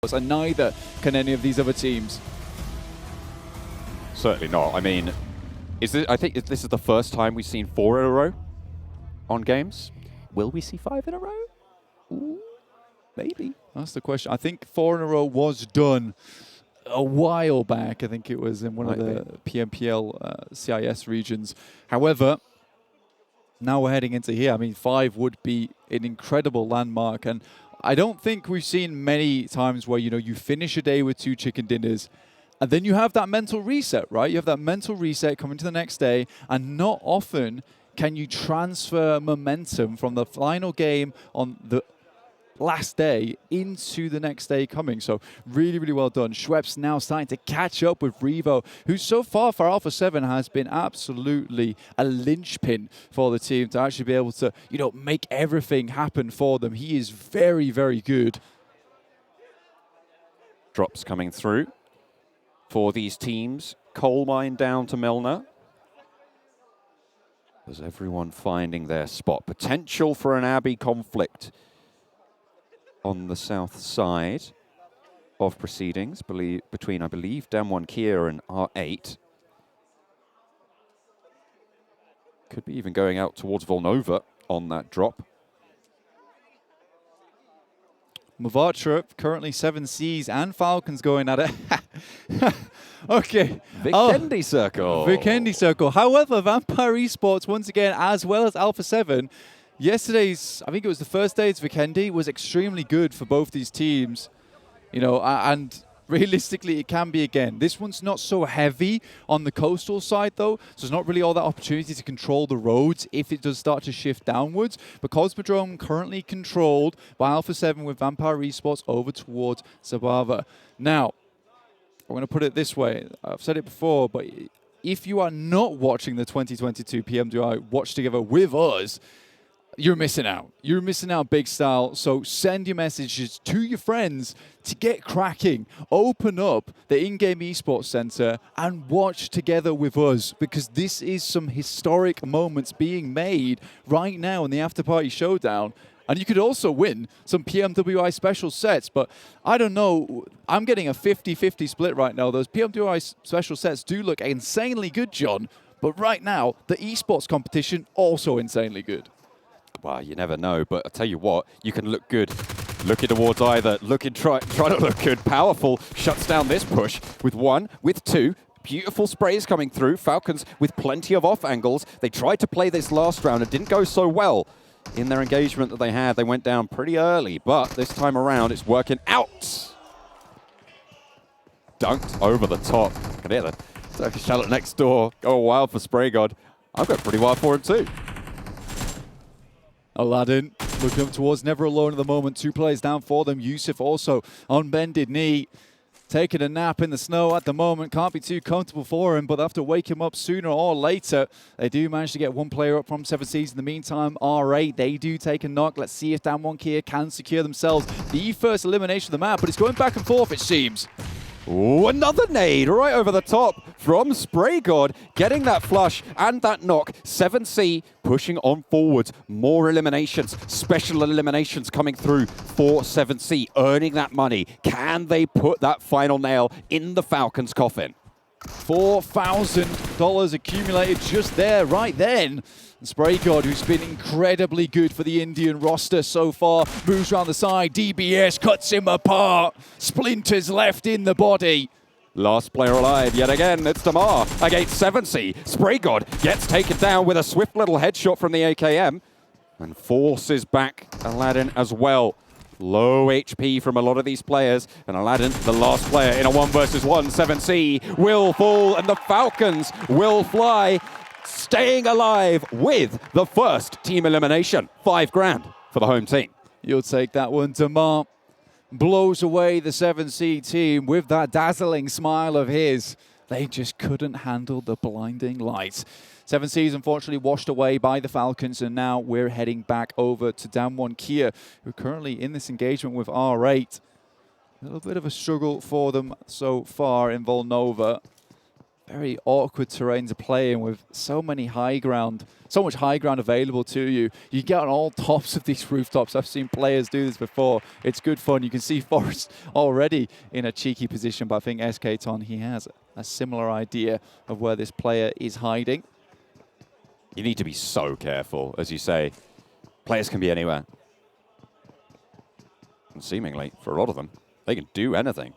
and neither can any of these other teams. Certainly not. I mean, I think this is the first time we've seen 4 in a row on games. Will we see 5 in a row? Ooh, maybe. That's the question. I think 4 in a row was done a while back. I think it was in one of the PMPL-CIS regions. However, now we're heading into here. I mean, 5 would be an incredible landmark, and I don't think we've seen many times where, you know, you finish a day with 2 chicken dinners and then you have that mental reset, right? You have that mental reset coming to the next day, and not often can you transfer momentum from the final game on the last day into the next day coming. So really, really well done. Schweppes now starting to catch up with Revo, who so far for Alpha 7 has been absolutely a linchpin for the team to actually be able to, you know, make everything happen for them. He is very, very good. Drops coming through for these teams. Coal mine down to Milner. There's everyone finding their spot. Potential for an Abbey conflict on the south side of proceedings, between, I believe, Damwon Kia and R8. Could be even going out towards Volnova on that drop. Mavatra currently 7Cs and Falcons going at it. Okay. Vikendi circle. Vikendi circle. However, Vampire Esports, once again, as well as Alpha 7, yesterday's, I think it was the first day it's Vikendi, was extremely good for both these teams. You know, and realistically, it can be again. This one's not so heavy on the coastal side, though, so there's not really all that opportunity to control the roads if it does start to shift downwards. But Cosmodrome currently controlled by Alpha 7 with Vampire Esports over towards Zabava. Now, I'm going to put it this way. I've said it before, but if you are not watching the 2022 PMWI Watch Together with us, you're missing out. You're missing out big style. So send your messages to your friends to get cracking. Open up the in-game esports center and watch together with us, because this is some historic moments being made right now in the Afterparty Showdown. And you could also win some PMWI special sets, but I don't know. I'm getting a 50-50 split right now. Those PMWI special sets do look insanely good, John. But right now, the esports competition also insanely good. Well, you never know, but I'll tell you what, you can look good. Looking towards either, try to look good. Powerful shuts down this push with 1, with 2. Beautiful sprays coming through. Falcons with plenty of off angles. They tried to play this last round and didn't go so well in their engagement that they had. They went down pretty early, but this time around it's working out. Dunked over the top. I can hear the Turkish Charlotte next door go wild for Spray God. I've got pretty wild for him too. Aladdin looking up towards Never Alone at the moment. 2 players down for them. Yusuf also on bended knee, taking a nap in the snow at the moment. Can't be too comfortable for him, but they have to wake him up sooner or later. They do manage to get 1 player up from 7Cs. In the meantime, R8, they do take a knock. Let's see if Damwon Kia can secure themselves the first elimination of the map, but it's going back and forth, it seems. Ooh, another nade right over the top from Spray God, getting that flush and that knock. 7C pushing on forwards. More eliminations, special eliminations coming through for 7C, earning that money. Can they put that final nail in the Falcons' coffin? $4,000 accumulated just there, right then. And Spray God, who's been incredibly good for the Indian roster so far, moves around the side. DBS cuts him apart. Splinters left in the body. Last player alive yet again, it's Damar against 7C. Spray God gets taken down with a swift little headshot from the AKM and forces back Aladdin as well. Low HP from a lot of these players, and Aladdin, the last player in a 1 versus 1. 7C will fall, and the Falcons will fly, staying alive with the first team elimination. $5,000 for the home team. You'll take that one. Damar blows away the 7C team with that dazzling smile of his. They just couldn't handle the blinding light. 7Cs unfortunately washed away by the Falcons, and now we're heading back over to Damwon Kia, who are currently in this engagement with R8. A little bit of a struggle for them so far in Volnova. very awkward terrain to play in with so much high ground available to you. You get on all tops of these rooftops. I've seen players do this before. It's good fun. You can see Forest already in a cheeky position, but I think SK-Ton, he has a similar idea of where this player is hiding. You need to be so careful, as you say. Players can be anywhere. And seemingly, for a lot of them, they can do anything.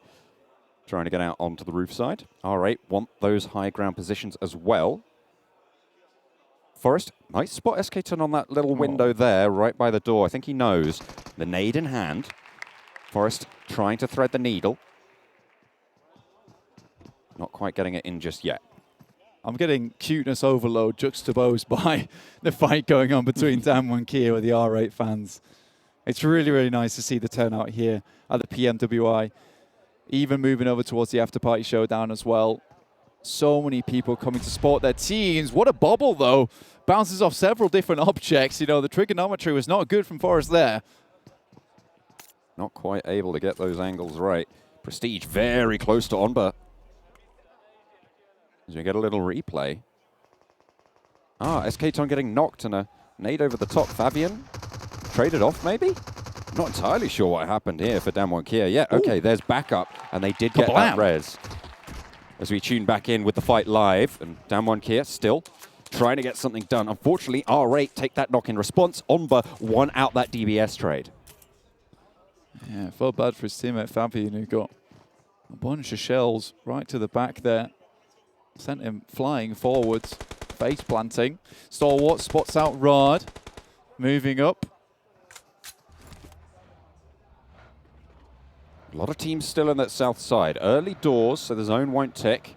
Trying to get out onto the roof side. R8 want those high ground positions as well. Forest might spot SK-Ton on that little window there, right by the door. I think he knows. The nade in hand. Forest trying to thread the needle. Not quite getting it in just yet. I'm getting cuteness overload juxtaposed by the fight going on between Damwon and Kia with the R8 fans. It's really, really nice to see the turnout here at the PMWI. Even moving over towards the Afterparty Showdown as well. So many people coming to support their teams. What a bobble, though. Bounces off several different objects. You know, the trigonometry was not good from Forest there. Not quite able to get those angles right. Prestige very close to Onba. As we get a little replay. SK-Ton getting knocked and a nade over the top. Fabian traded off, maybe? Not entirely sure what happened here for Damwon Kia. Yeah, okay, there's backup, and they did get that res. As we tune back in with the fight live, and Damwon Kia still trying to get something done. Unfortunately, R8 take that knock in response. Onba won out that DBS trade. Yeah, felt bad for his teammate Fabian, who got a bunch of shells right to the back there. Sent him flying forwards, face planting. Stalwart spots out Rod, moving up. A lot of teams still on that south side. Early doors, so the zone won't tick.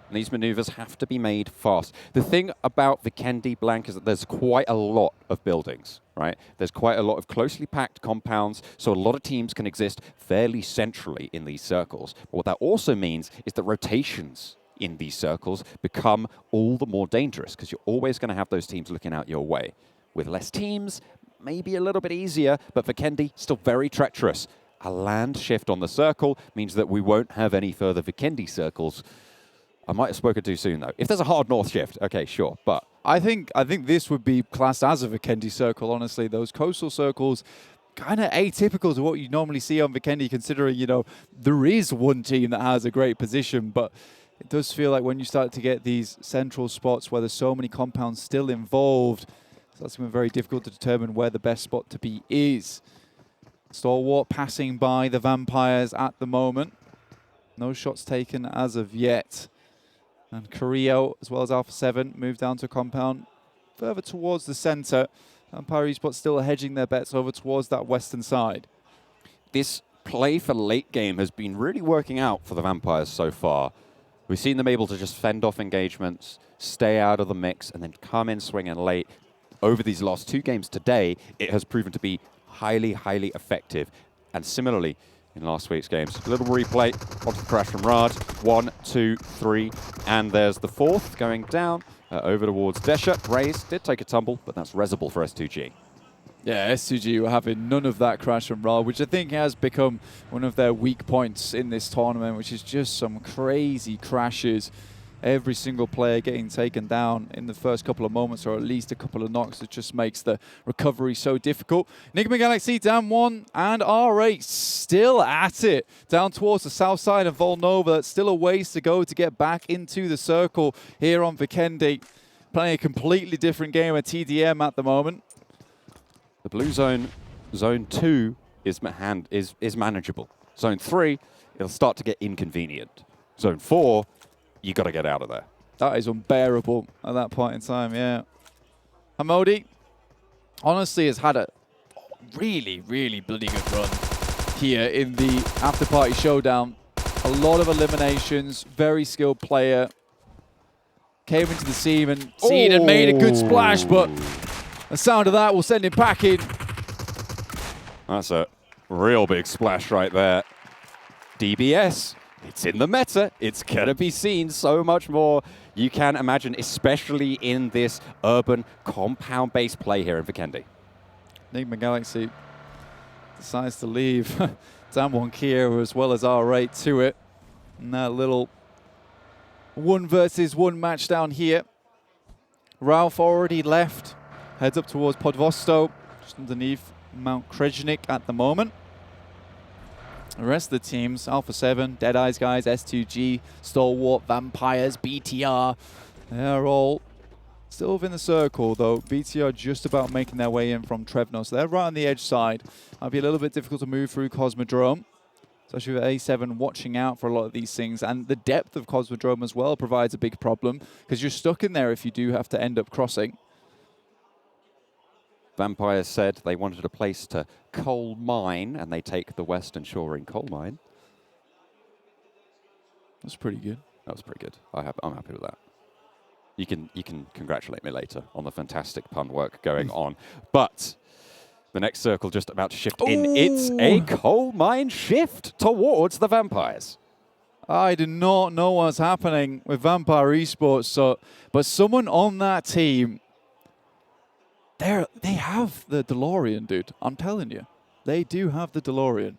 And these maneuvers have to be made fast. The thing about Vikendi Blank is that there's quite a lot of buildings, right? There's quite a lot of closely packed compounds, so a lot of teams can exist fairly centrally in these circles. But what that also means is that rotations in these circles become all the more dangerous because you're always going to have those teams looking out your way. With less teams, maybe a little bit easier, but Vikendi still very treacherous. A land shift on the circle means that we won't have any further Vikendi circles. I might have spoken too soon, though. If there's a hard north shift, okay, sure, but... I think this would be classed as a Vikendi circle, honestly. Those coastal circles, kind of atypical to what you normally see on Vikendi, considering, you know, there is one team that has a great position, but it does feel like when you start to get these central spots where there's so many compounds still involved, that's going to be very difficult to determine where the best spot to be is. Stalwart passing by the Vampires at the moment. No shots taken as of yet. And Carrillo, as well as Alpha 7, move down to compound further towards the center. Vampire Esports still hedging their bets over towards that western side. This play for late game has been really working out for the Vampires so far. We've seen them able to just fend off engagements, stay out of the mix, and then come in swinging late. Over these last two games today, it has proven to be highly, highly effective. And similarly, in last week's games, a little replay onto the crash from Rad. 1, 2, 3, and there's the fourth going down over towards Desha. Raze did take a tumble, but that's resable for S2G. Yeah, S2G were having none of that crash from Rad, which I think has become one of their weak points in this tournament, which is just some crazy crashes. Every single player getting taken down in the first couple of moments, or at least a couple of knocks. It just makes the recovery so difficult. Enigma Galaxy, Damwon, and R8 still at it. Down towards the south side of Volnova. That's still a ways to go to get back into the circle here on Vikendi. Playing a completely different game at TDM at the moment. The blue zone, zone 2, is manageable. Zone 3, it'll start to get inconvenient. Zone 4, you got to get out of there. That is unbearable at that point in time, yeah. Hamodi, honestly, has had a really, really bloody good run here in the Afterparty Showdown. A lot of eliminations, very skilled player. Came into the scene and made a good splash, but the sound of that will send him packing. That's a real big splash right there. DBS. It's in the meta. It's going to be seen so much more. You can imagine, especially in this urban compound-based play here in Vikendi. Enigma Galaxy decides to leave Damwon Kia as well as R8 to it. And that little 1 versus 1 match down here. Ralph already left. Heads up towards Podvosto, just underneath Mount Krejnik at the moment. The rest of the teams, Alpha 7, Dead Eyes guys, S2G, Stalwart, Vampires, BTR, they're all still within the circle, though. BTR just about making their way in from Trevno, so they're right on the edge side. Might be a little bit difficult to move through Cosmodrome, especially with A7 watching out for a lot of these things. And the depth of Cosmodrome as well provides a big problem, because you're stuck in there if you do have to end up crossing. Vampires said they wanted a place to coal mine, and they take the Western Shore in coal mine. That's pretty good. That was pretty good. I'm happy with that. You can congratulate me later on the fantastic pun work going on. But the next circle just about to shift in. It's a coal mine shift towards the Vampires. I do not know what's happening with Vampire.CEST, but someone on that team, they have the DeLorean, dude. I'm telling you. They do have the DeLorean.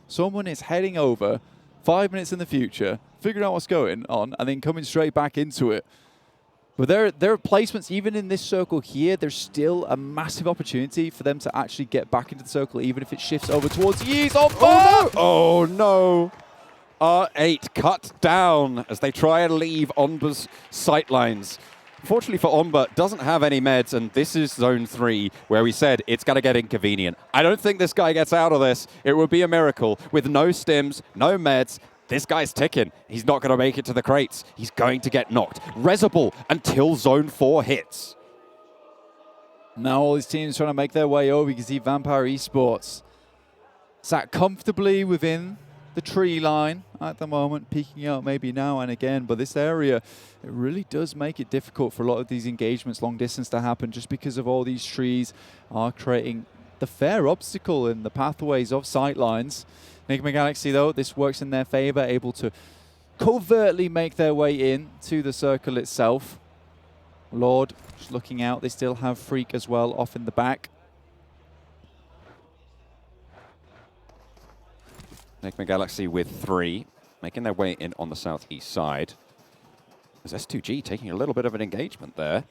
Someone is heading over 5 minutes in the future, figuring out what's going on, and then coming straight back into it. But their placements, even in this circle here, there's still a massive opportunity for them to actually get back into the circle, even if it shifts over towards Yeez. Oh no! R8 cut down as they try and leave Onba's sightlines. Fortunately for Onba, doesn't have any meds, and this is Zone 3, where we said it's going to get inconvenient. I don't think this guy gets out of this. It would be a miracle. With no stims, no meds, this guy's ticking. He's not going to make it to the crates. He's going to get knocked. Resable until Zone 4 hits. Now all these teams trying to make their way over. You can see Vampire.CEST sat comfortably within the tree line at the moment, peeking out maybe now and again, but this area, it really does make it difficult for a lot of these engagements long distance to happen, just because of all these trees are creating the fair obstacle in the pathways of sightlines. Enigma Galaxy, though, this works in their favor, able to covertly make their way in to the circle itself. Lord just looking out. They still have Freak as well off in the back. Enigma Galaxy with 3, making their way in on the southeast side. There's S2G taking a little bit of an engagement there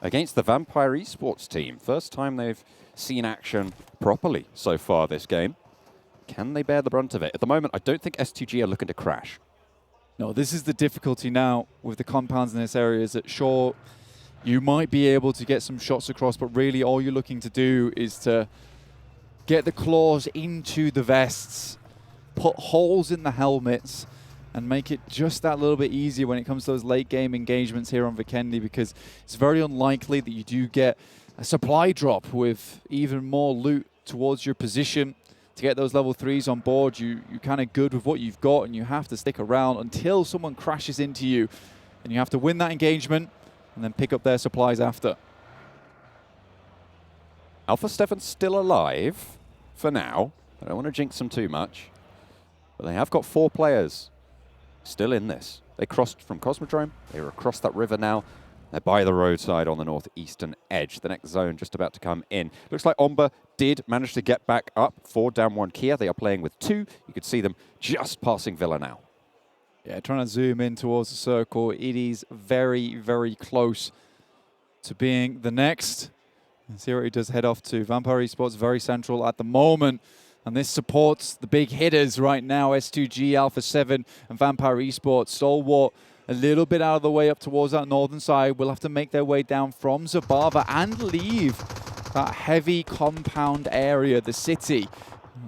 against the Vampire.CEST team. First time they've seen action properly so far this game. Can they bear the brunt of it? At the moment, I don't think S2G are looking to crash. No, this is the difficulty now with the compounds in this area, is that sure, you might be able to get some shots across, but really all you're looking to do is to get the claws into the vests, put holes in the helmets, and make it just that little bit easier when it comes to those late game engagements here on Vikendi, because it's very unlikely that you do get a supply drop with even more loot towards your position. To get those level 3s on board, you're kind of good with what you've got, and you have to stick around until someone crashes into you, and you have to win that engagement and then pick up their supplies after. Alpha Stefan's still alive for now. I don't want to jinx them too much. But they have got 4 players still in this. They crossed from Cosmodrome. They are across that river now. They're by the roadside on the northeastern edge. The next zone just about to come in. Looks like Omba did manage to get back up for down 1 Kia. They are playing with 2. You could see them just passing Villa now. Yeah, trying to zoom in towards the circle. It is very, very close to being the next. And see where he does head off to. Vampire.CEST very central at the moment. And this supports the big hitters right now. S2G, Alpha 7, and Vampire.CEST. Stalwart a little bit out of the way up towards that northern side. Will have to make their way down from Zabava and leave that heavy compound area, the city.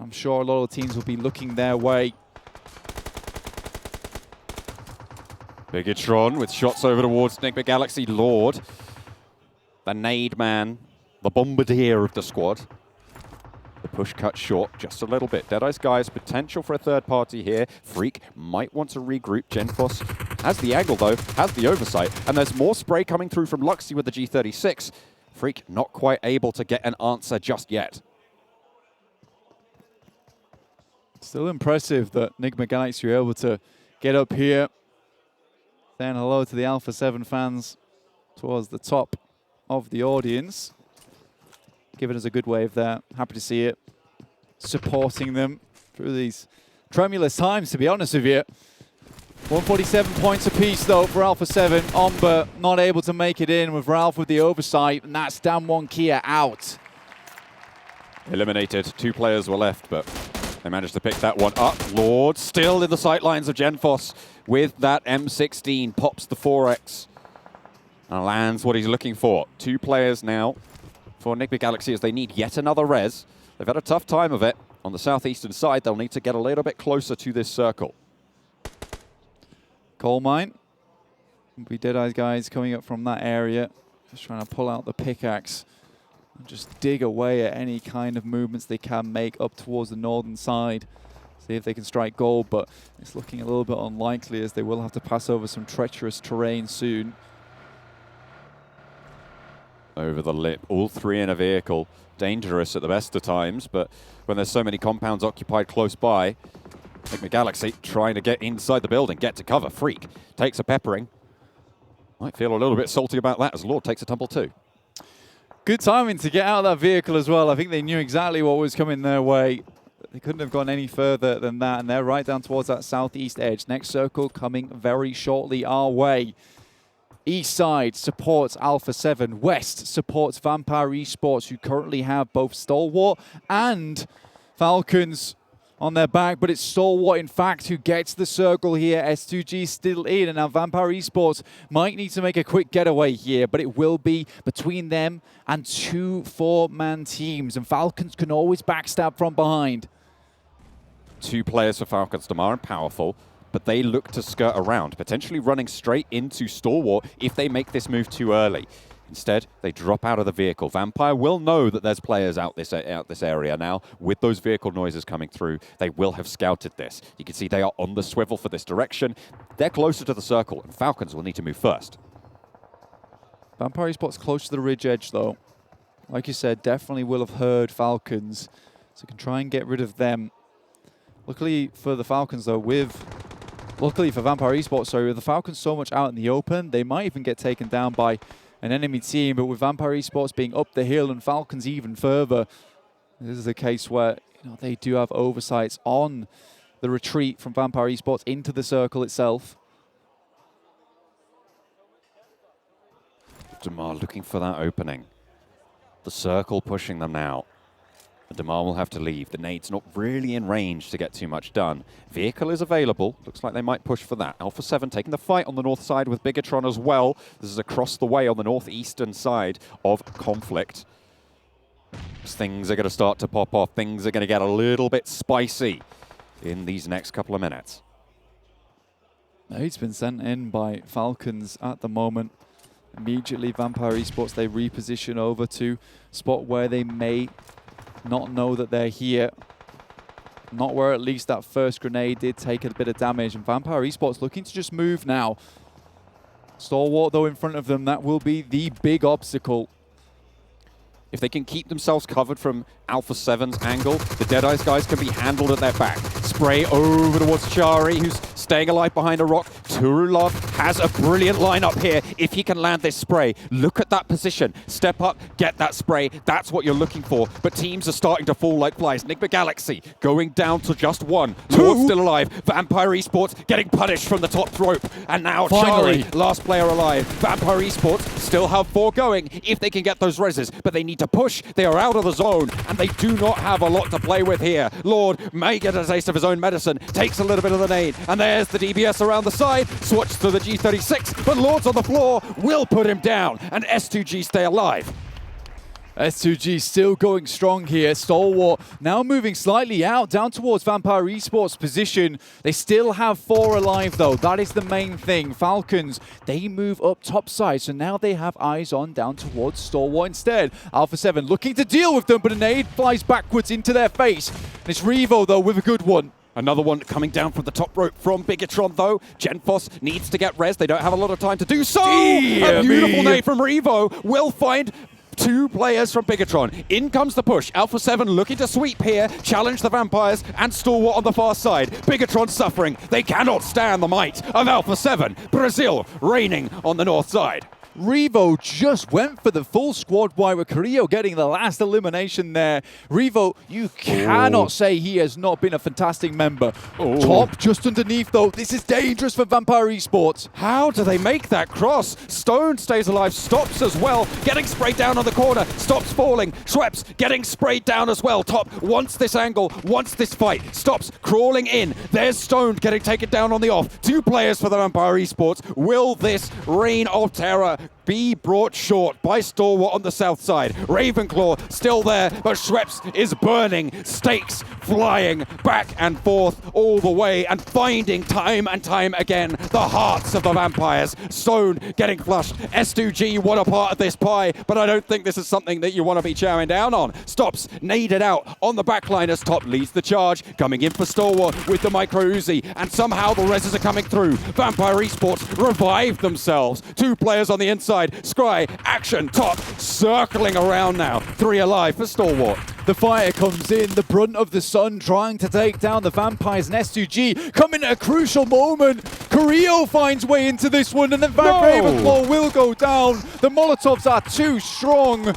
I'm sure a lot of teams will be looking their way. Bigatron with shots over towards Enigma Galaxy. Lord, the nade man, the bombardier of the squad. The push cut short just a little bit. Deadeye's guys, potential for a third party here. Freak might want to regroup. Genfos has the angle though, has the oversight, and there's more spray coming through from Luxy with the G36. Freak not quite able to get an answer just yet. Still impressive that Enigma Galaxy were able to get up here. Saying hello to the Alpha 7 fans towards the top of the audience. Giving us a good wave there. Happy to see it. Supporting them through these tremulous times, to be honest with you. 147 points apiece though for Alpha 7. Omber not able to make it in with Ralph with the oversight, and that's Damwon Kia out. Eliminated. 2 players were left, but they managed to pick that one up. Lord still in the sightlines of Genfos with that M16. Pops the 4X and lands what he's looking for. 2 players now for Livik.CEST as they need yet another res. They've had a tough time of it. On the southeastern side, they'll need to get a little bit closer to this circle. Coal mine. We Deadeye's guys coming up from that area. Just trying to pull out the pickaxe and just dig away at any kind of movements they can make up towards the northern side. See if they can strike gold, but it's looking a little bit unlikely as they will have to pass over some treacherous terrain soon. Over the lip, all 3 in a vehicle. Dangerous at the best of times, but when there's so many compounds occupied close by, Livik.CEST trying to get inside the building, get to cover. Freak takes a peppering. Might feel a little bit salty about that as Lord takes a tumble too. Good timing to get out of that vehicle as well. I think they knew exactly what was coming their way. They couldn't have gone any further than that, and they're right down towards that southeast edge. Next circle coming very shortly our way. East side supports Alpha 7. West supports Vampire Esports, who currently have both Stalwart and Falcons on their back, but it's Stalwart, in fact, who gets the circle here. S2G still in, and now Vampire Esports might need to make a quick getaway here, but it will be between them and 2 4-man teams, and Falcons can always backstab from behind. 2 players for Falcons, Damar and Powerful, but they look to skirt around, potentially running straight into Stalwart if they make this move too early. Instead, they drop out of the vehicle. Vampire will know that there's players out this area now. With those vehicle noises coming through, they will have scouted this. You can see they are on the swivel for this direction. They're closer to the circle, and Falcons will need to move first. Vampire Esports close to the ridge edge, though. Like you said, definitely will have heard Falcons, so can try and get rid of them. Luckily for the Falcons, though, luckily for Vampire Esports, sorry, with the Falcons so much out in the open, they might even get taken down by an enemy team, but with Vampire Esports being up the hill and Falcons even further, this is a case where they do have oversights on the retreat from Vampire Esports into the circle itself. Damar looking for that opening. The circle pushing them now. Damar will have to leave. The nade's not really in range to get too much done. Vehicle is available. Looks like they might push for that. Alpha 7 taking the fight on the north side with Bigatron as well. This is across the way on the northeastern side of conflict. As things are going to start to pop off. Things are going to get a little bit spicy in these next couple of minutes. Nade's been sent in by Falcons at the moment. Immediately, Vampire Esports, they reposition over to spot where they may not know that they're here. Not where at least that first grenade did take a bit of damage. And Vampire Esports looking to just move now. Stalwart, though, in front of them, that will be the big obstacle. If they can keep themselves covered from Alpha 7's angle, the Deadeye's guys can be handled at their back. Spray over towards Chari, who's staying alive behind a rock. Turulov has a brilliant lineup here if he can land this spray. Look at that position. Step up, get that spray. That's what you're looking for. But teams are starting to fall like flies. Livik.CEST going down to just 1. Towards still alive. Vampire Esports getting punished from the top rope. And now Finally, Chari, last player alive. Vampire Esports still have 4 going if they can get those reses. But they need to push. They are out of the zone. And they do not have a lot to play with here. Lord may get a taste of his own medicine. Takes a little bit of the nade. And there's the DBS around the side. Swatch to the G36. But Lord's on the floor. Will put him down. And S2G stay alive. S2G still going strong here. Stalwart now moving slightly out, down towards Vampire Esports' position. They still have 4 alive, though. That is the main thing. Falcons, they move up top side, so now they have eyes on down towards Stalwart instead. Alpha 7 looking to deal with them, but a nade flies backwards into their face. And it's Revo, though, with a good one. Another one coming down from the top rope from Bigatron, though. Genfos needs to get res. They don't have a lot of time to do so. A beautiful nade from Revo will find 2 players from Bigatron. In comes the push. Alpha 7 looking to sweep here, challenge the Vampires, and Stalwart on the far side. Bigatron suffering. They cannot stand the might of Alpha 7. Brazil reigning on the north side. Revo just went for the full squad wide with Carrillo getting the last elimination there. Revo, you cannot say he has not been a fantastic member. Top just underneath though. This is dangerous for Vampire Esports. How do they make that cross? Stone stays alive, stops as well, getting sprayed down on the corner, stops falling. Schweppes getting sprayed down as well. Top wants this angle, wants this fight, stops crawling in. There's Stone getting taken down on the off. 2 players for the Vampire Esports. Will this reign of terror be brought short by Stalwart on the south side? Ravenclaw still there, but Schweppes is burning. Stakes flying back and forth all the way and finding time and time again the hearts of the Vampires. Stone getting flushed. S2G want a part of this pie, but I don't think this is something that you want to be chowing down on. Stops, naded out on the backline as Top leads the charge, coming in for Stalwart with the micro Uzi, and somehow the reses are coming through. Vampire Esports revive themselves. 2 players on the inside. Scry, action, Top, circling around now. 3 alive for Stalwart. The fire comes in, the brunt of the sun trying to take down the Vampires, and S2G coming at a crucial moment. Carrillo finds way into this one, and then Ravenclaw will go down. The Molotovs are too strong.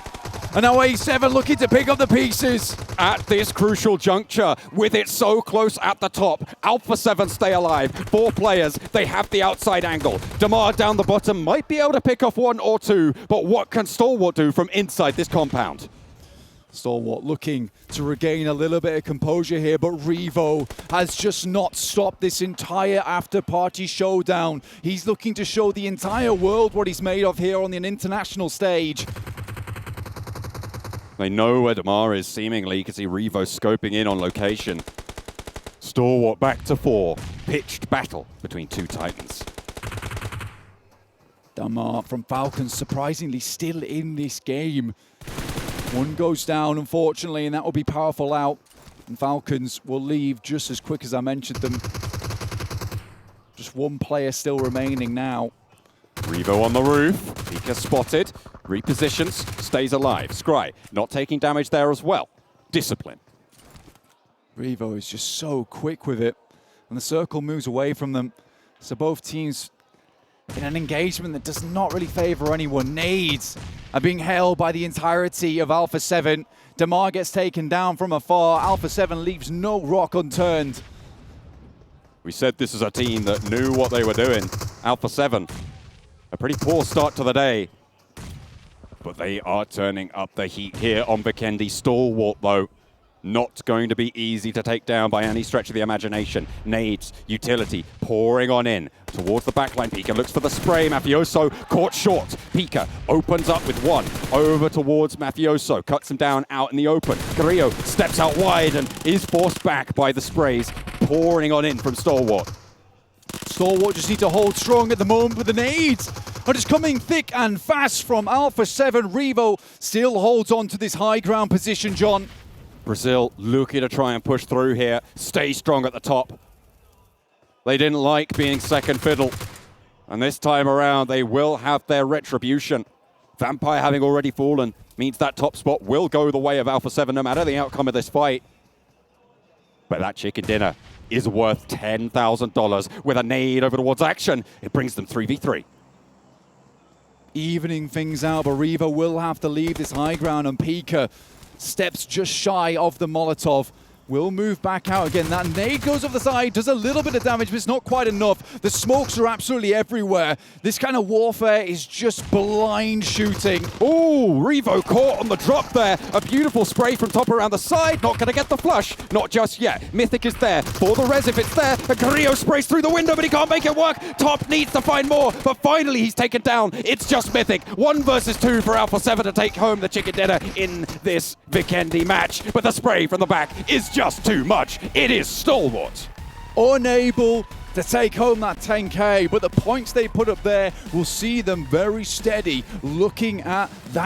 And now A7 looking to pick up the pieces. At this crucial juncture, with it so close at the top, Alpha 7 stay alive. 4 players, they have the outside angle. Damar down the bottom might be able to pick off 1 or 2, but what can Stalwart do from inside this compound? Stalwart looking to regain a little bit of composure here, but Revo has just not stopped this entire after-party showdown. He's looking to show the entire world what he's made of here on an international stage. They know where Damar is, seemingly. You can see Revo scoping in on location. Stalwart back to 4. Pitched battle between 2 Titans. Damar from Falcons surprisingly still in this game. 1 goes down, unfortunately, and that will be powerful out. And Falcons will leave just as quick as I mentioned them. Just 1 player still remaining now. Revo on the roof. Pika spotted. Repositions. Stays alive. Scry not taking damage there as well. Discipline. Revo is just so quick with it. And the circle moves away from them. So both teams in an engagement that does not really favor anyone. Nades are being held by the entirety of Alpha 7. Damar gets taken down from afar. Alpha 7 leaves no rock unturned. We said this is a team that knew what they were doing. Alpha 7, a pretty poor start to the day. But they are turning up the heat here on Vikendi. Stalwart, though, not going to be easy to take down by any stretch of the imagination. Nades, utility, pouring on in towards the backline. Pika looks for the spray. Mafioso caught short. Pika opens up with 1 over towards Mafioso. Cuts him down out in the open. Carrillo steps out wide and is forced back by the sprays pouring on in from Stalwart. Stalwart just need to hold strong at the moment, but the nades are just coming thick and fast from Alpha 7. Revo still holds on to this high ground position, John. Brazil looking to try and push through here. Stay strong at the top. They didn't like being second fiddle. And this time around, they will have their retribution. Vampire having already fallen means that top spot will go the way of Alpha 7 no matter the outcome of this fight. But that chicken dinner is worth $10,000 with a nade over towards action. It brings them 3v3. Evening things out, but Revo will have to leave this high ground, and Pika steps just shy of the Molotov. Will move back out again. That nade goes off the side, does a little bit of damage, but it's not quite enough. The smokes are absolutely everywhere. This kind of warfare is just blind shooting. Ooh, Revo caught on the drop there. A beautiful spray from Top around the side. Not going to get the flush. Not just yet. Mythic is there for the res if it's there. And Carrillo sprays through the window, but he can't make it work. Top needs to find more, but finally he's taken down. It's just Mythic. 1 versus 2 for Alpha 7 to take home the chicken dinner in this Vikendi match. But the spray from the back is just too much. It is Stalwart. Unable to take home that 10K, but the points they put up there will see them very steady looking at that